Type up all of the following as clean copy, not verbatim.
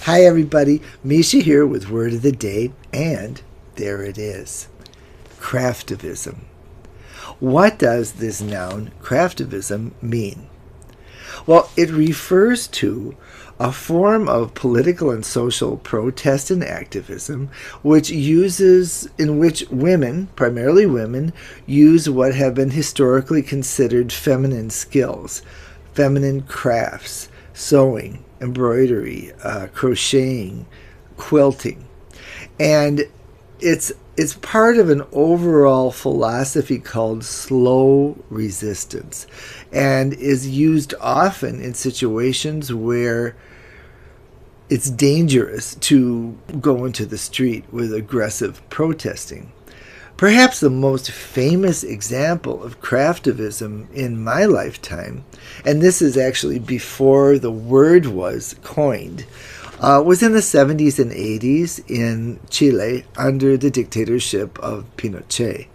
Hi everybody, Mischa here with Word of the Day, and there it is. Craftivism. What does this noun, craftivism, mean? Well, it refers to a form of political and social protest and activism in which women, primarily women, use what have been historically considered feminine skills, feminine crafts, sewing, embroidery, crocheting, quilting. And it's part of an overall philosophy called slow resistance, and is used often in situations where it's dangerous to go into the street with aggressive protesting. Perhaps the most famous example of craftivism in my lifetime, and this is actually before the word was coined, was in the 70s and 80s in Chile under the dictatorship of Pinochet,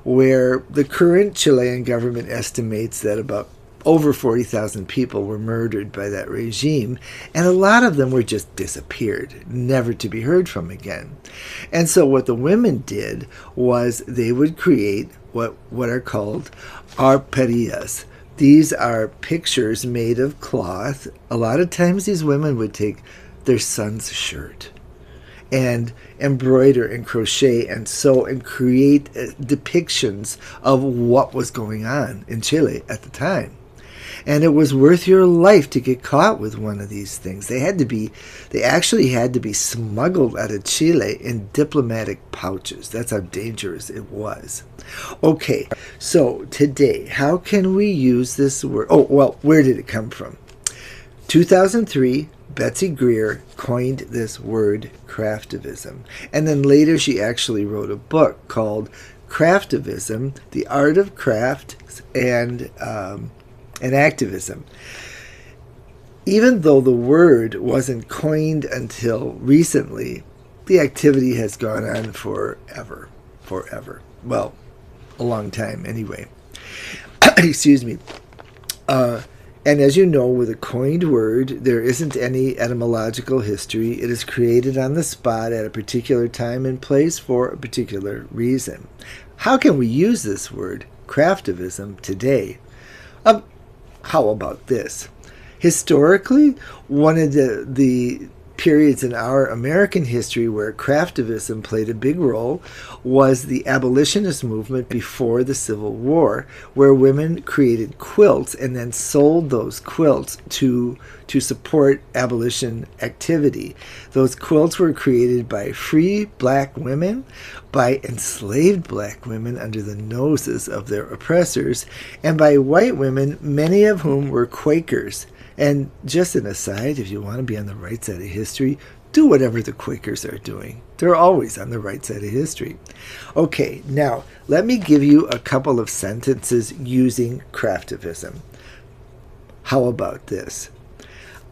where the current Chilean government estimates that about over 40,000 people were murdered by that regime, and a lot of them were just disappeared, never to be heard from again. And so what the women did was they would create what are called arperias. These are pictures made of cloth. A lot of times these women would take their son's shirt and embroider and crochet and sew and create depictions of what was going on in Chile at the time. And it was worth your life to get caught with one of these things. They actually had to be smuggled out of Chile in diplomatic pouches. That's how dangerous it was. Okay, so today, how can we use this word? Oh, well, where did it come from? 2003, Betsy Greer coined this word, craftivism. And then later she actually wrote a book called Craftivism, The Art of Craft and Activism. Even though the word wasn't coined until recently, the activity has gone on forever. Well, a long time anyway. Excuse me. And as you know, with a coined word, there isn't any etymological history. It is created on the spot at a particular time and place for a particular reason. How can we use this word, craftivism, today? How about this? Historically, one of the periods in our American history where craftivism played a big role was the abolitionist movement before the Civil War, where women created quilts and then sold those quilts to support abolition activity. Those quilts were created by free black women, by enslaved black women under the noses of their oppressors, and by white women, many of whom were Quakers. And just an aside, if you want to be on the right side of history, do whatever the Quakers are doing. They're always on the right side of history. Okay, now let me give you a couple of sentences using craftivism. How about this?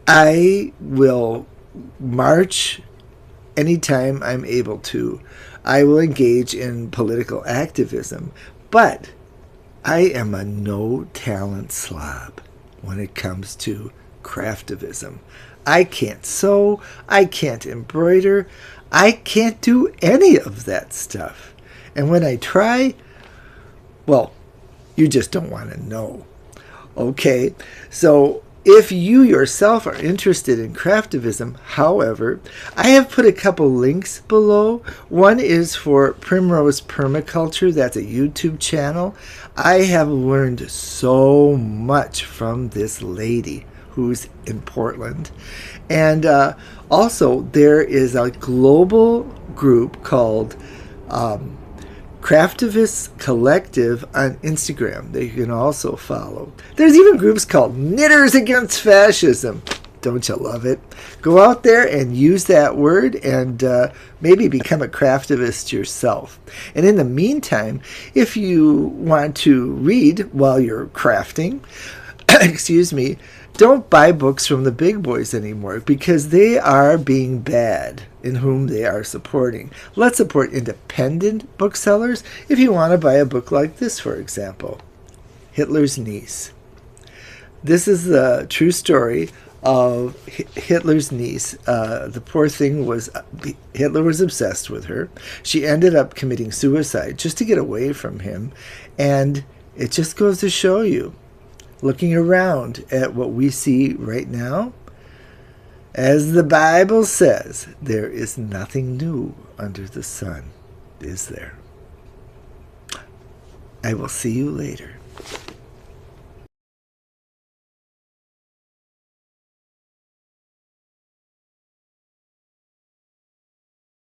I will march anytime I'm able to. I will engage in political activism, but I am a no-talent slob when it comes to craftivism. I can't sew, I can't embroider, I can't do any of that stuff. And when I try, well, you just don't want to know. Okay, so if you yourself are interested in craftivism, however, I have put a couple links below. One is for Primrose Permaculture. That's a YouTube channel. I have learned so much from this lady who's in Portland. And also, there is a global group called Craftivist Collective on Instagram that you can also follow. There's even groups called Knitters Against Fascism. Don't you love it? Go out there and use that word and maybe become a craftivist yourself. And in the meantime, if you want to read while you're crafting, excuse me, don't buy books from the big boys anymore because they are being bad in whom they are supporting. Let's support independent booksellers. If you want to buy a book like this, for example, Hitler's Niece. This is the true story of Hitler's niece. The poor thing was, Hitler was obsessed with her. She ended up committing suicide just to get away from him. And it just goes to show you, looking around at what we see right now, as the Bible says, there is nothing new under the sun, is there? I will see you later.